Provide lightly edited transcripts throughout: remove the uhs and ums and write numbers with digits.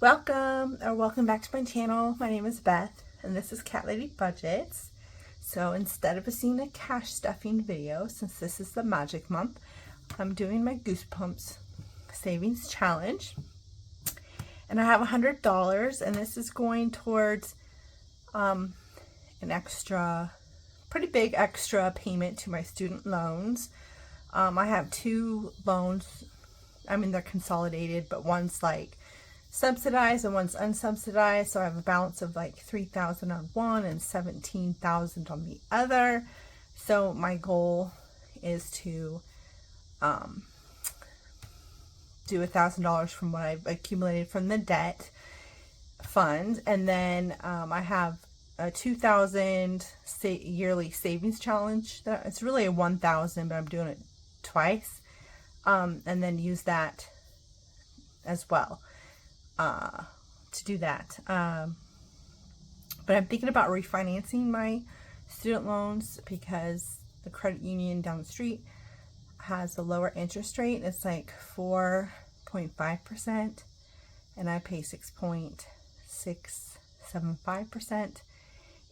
Welcome back to my channel. My name is Beth and this is Cat Lady Budgets. So instead of seeing a cash stuffing video, since this is the magic month, I'm doing my Goosebumps savings challenge. And I have $100 and this is going towards an extra, pretty big extra payment to my student loans. I have two loans. I mean, they're consolidated, but one's like subsidized and one's unsubsidized, so I have a balance of like $3,000 on one and $17,000 on the other. So my goal is to do $1,000 from what I've accumulated from the debt fund, and then I have a $2,000 yearly savings challenge. It's really a $1,000, but I'm doing it twice, and then use that as well. To do that. But I'm thinking about refinancing my student loans because the credit union down the street has a lower interest rate. It's like 4.5% and I pay 6.675%.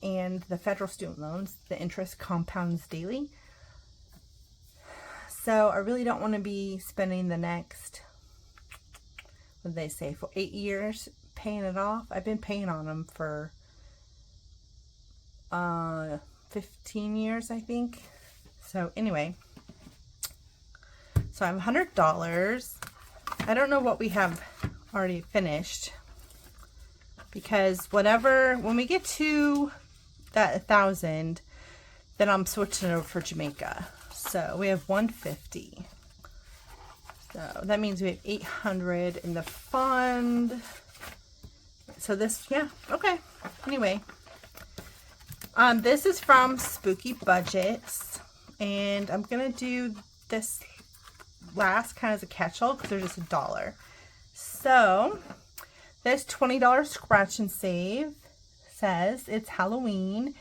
And the federal student loans, the interest compounds daily. So I really don't want to be spending the next, what they say, for 8 years paying it off. I've been paying on them for 15 years, I think. So anyway, so I have $100. I don't know what we have already finished, because when we get to that 1,000, then I'm switching over for Jamaica. So we have 150. So that means we have 800 in the fund. So this, yeah, okay. Anyway, this is from Spooky Budgets, and I'm gonna do this last kind of as a catch-all because they're just $1. So this $20 scratch and save says it's Halloween,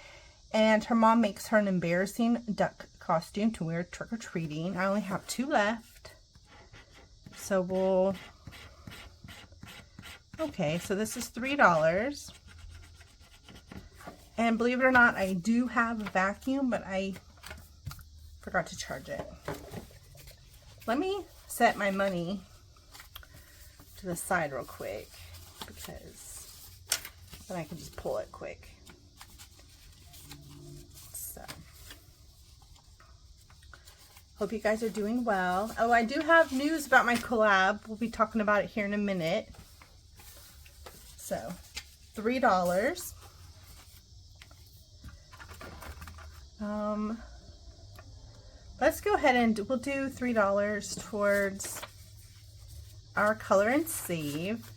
and her mom makes her an embarrassing duck costume to wear trick-or-treating. I only have 2 left. So okay, so this is $3. And believe it or not, I do have a vacuum, but I forgot to charge it. Let me set my money to the side real quick, because then I can just pull it quick. So hope you guys are doing well. Oh, I do have news about my collab. We'll be talking about it here in a minute. So, $3. Let's go ahead and we'll do $3 towards our color and save.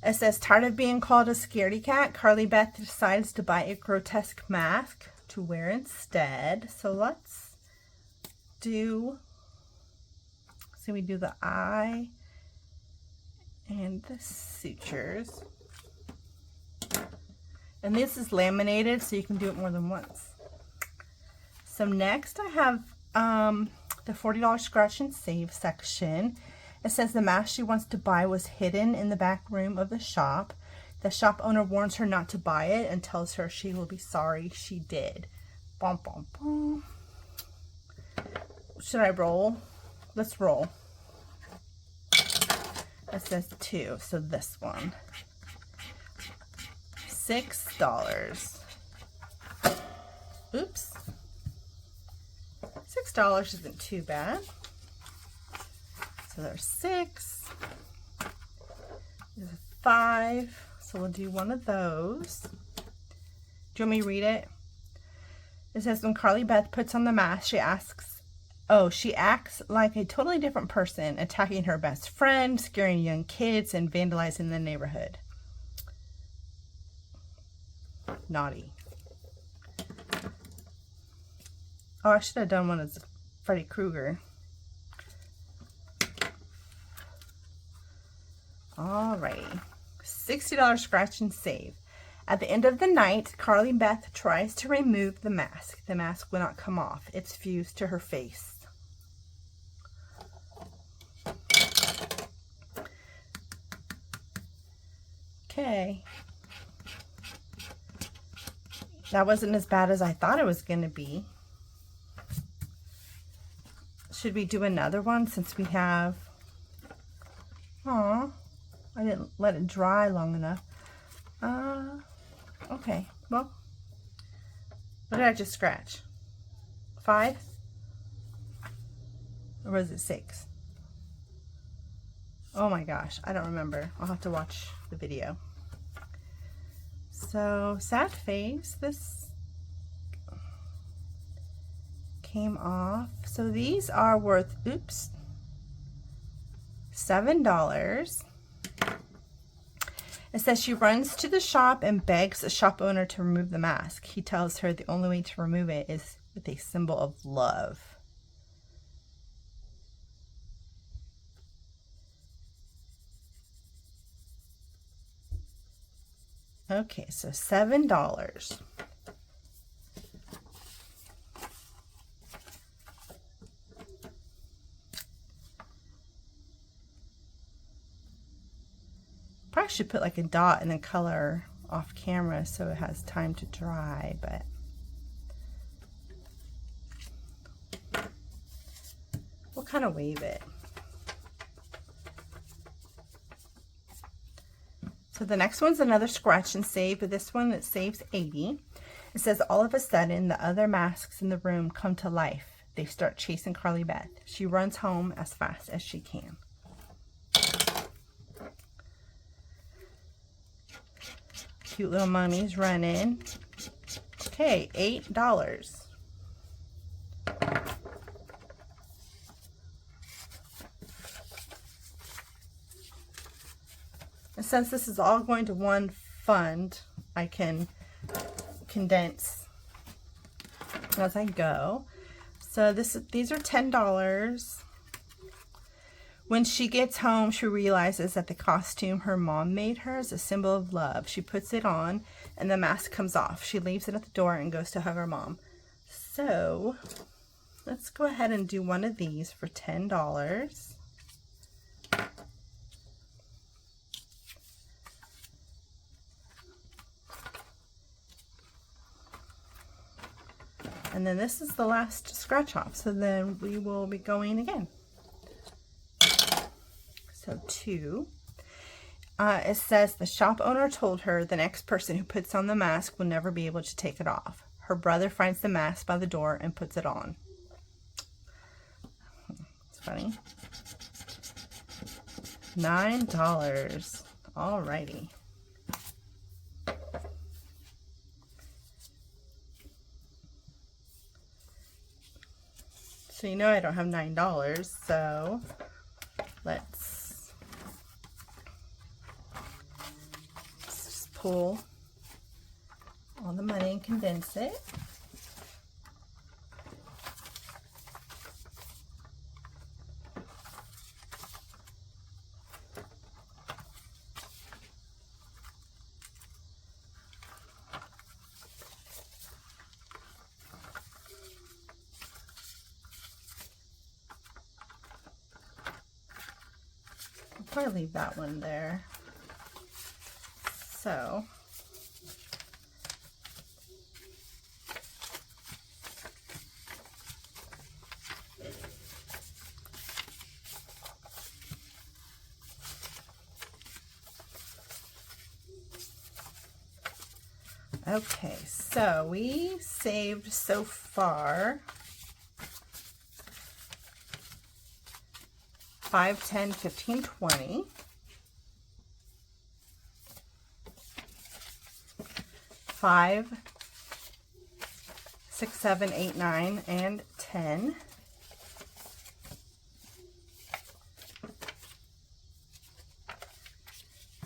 It says, tired of being called a scaredy cat, Carly Beth decides to buy a grotesque mask to wear instead. So let's do, so we do the eye and the sutures. And this is laminated, so you can do it more than once. So next I have the $40 scratch and save section. It says the mask she wants to buy was hidden in the back room of the shop. The shop owner warns her not to buy it and tells her she will be sorry she did. Bum, bum, bum. Should I roll? Let's roll. It says 2, so this one. $6. Oops. $6 isn't too bad. So there's 6. There's 5. So we'll do one of those. Do you want me to read it? It says, when Carly Beth puts on the mask, she acts like a totally different person, attacking her best friend, scaring young kids, and vandalizing the neighborhood. Naughty. Oh, I should have done one as Freddy Krueger. Alrighty. $60 scratch and save. At the end of the night, Carly Beth tries to remove the mask. The mask will not come off. It's fused to her face. Okay. That wasn't as bad as I thought it was going to be. Should we do another one since we have... Aw, I didn't let it dry long enough. Okay, well, what did I just scratch? 5? Or was it 6? Oh my gosh, I don't remember. I'll have to watch the video. So, sad face, this came off. So these are worth, oops, $7. It says she runs to the shop and begs the shop owner to remove the mask. He tells her the only way to remove it is with a symbol of love. Okay, so $7. Probably should put like a dot and then color off camera so it has time to dry, but we'll kind of wave it. So the next one's another scratch and save, but this one it saves 80. It says all of a sudden the other masks in the room come to life. They start chasing Carly Beth. She runs home as fast as she can. Cute little mummies running. Okay, $8. And since this is all going to one fund, I can condense as I go. So these are $10. When she gets home, she realizes that the costume her mom made her is a symbol of love. She puts it on and the mask comes off. She leaves it at the door and goes to hug her mom. So let's go ahead and do one of these for $10. And then this is the last scratch off. So then we will be going again. So 2. It says the shop owner told her the next person who puts on the mask will never be able to take it off. Her brother finds the mask by the door and puts it on. It's funny. $9. Alrighty. So you know I don't have $9, so let's just pull all the money and condense it. Probably leave that one there. So okay, so we saved so far 5, 10, 15, 20. 5, 6, 7, 8, 9, and 10.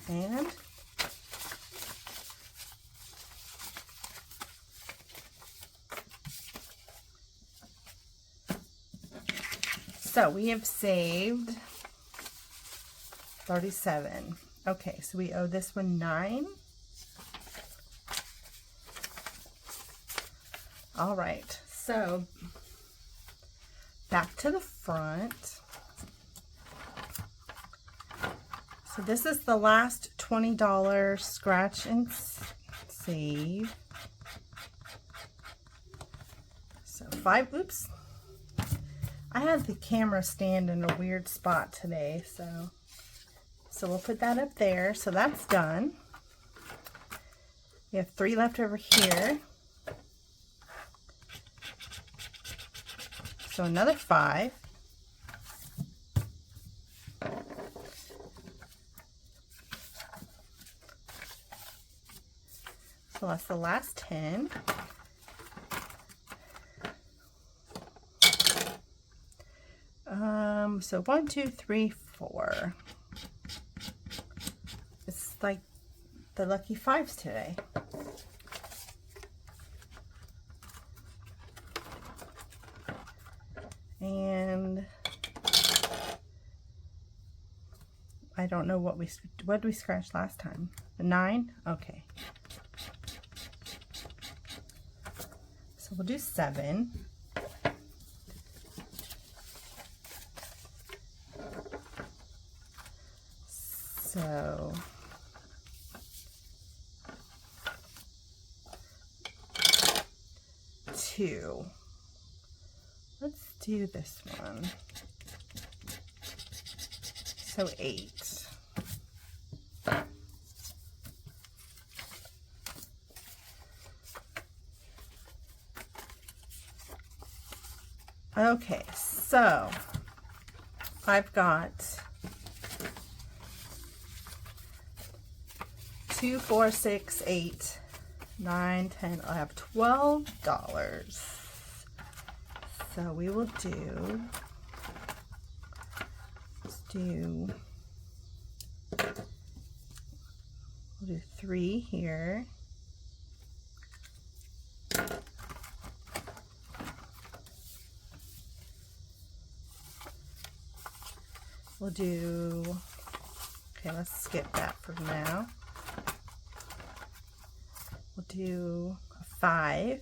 And so we have saved 37. Okay, so we owe this one 9. All right, so back to the front. So this is the last $20 scratch and save. So 5, oops. I have the camera stand in a weird spot today, so we'll put that up there. So that's done. We have 3 left over here. So another 5. So that's the last 10. So 1, 2, 3, 4. It's like the lucky 5s today. And I don't know what did we scratch last time? A 9? Okay. So we'll do 7. So 2. Let's do this one. So 8. Okay, so I've got 2, 4, 6, 8, 9, 10, I have $12. So we will do, we'll do 3 here. We'll do, okay, let's skip that for now. We'll do a 5.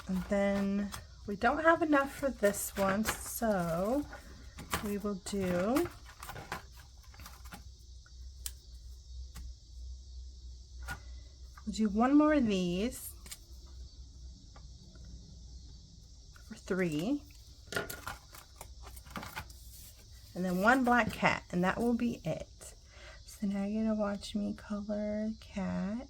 And then we don't have enough for this one, so we will do one more of these for 3, and then 1 black cat, and that will be it. So now you're gonna watch me color cat.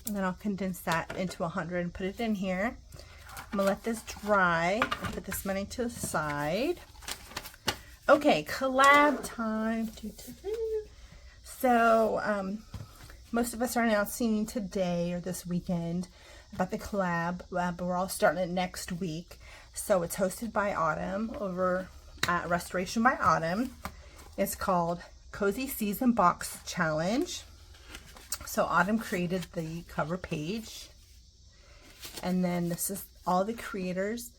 And then I'll condense that into 100 and put it in here. I'm gonna let this dry and put this money to the side. Okay, collab time. So, most of us are now seeing today or this weekend about the collab, but we're all starting it next week. So it's hosted by Autumn over at Restoration by Autumn. It's called Cozy Season Box Challenge. So Autumn created the cover page, and then this is all the creators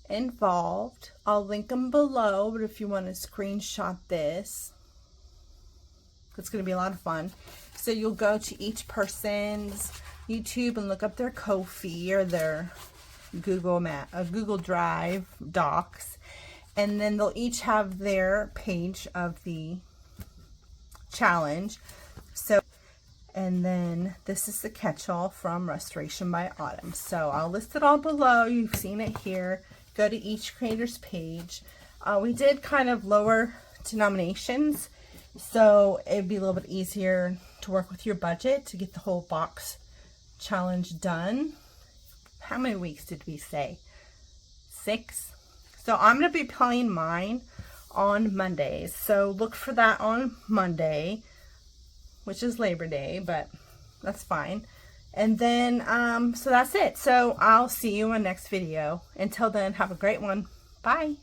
involved. I'll link them below, but if you want to screenshot this, it's going to be a lot of fun. So you'll go to each person's YouTube and look up their Ko-fi or their Google Drive docs, and then they'll each have their page of the challenge. So, and then this is the catch-all from Restoration by Autumn. So I'll list it all below. You've seen it here. Go to each creator's page. We did kind of lower denominations, so it'd be a little bit easier to work with your budget to get the whole box challenge done. How many weeks did we say? 6. So I'm going to be playing mine on Mondays. So look for that on Monday, which is Labor Day, but that's fine. And then, so that's it. So I'll see you in the next video. Until then, have a great one. Bye.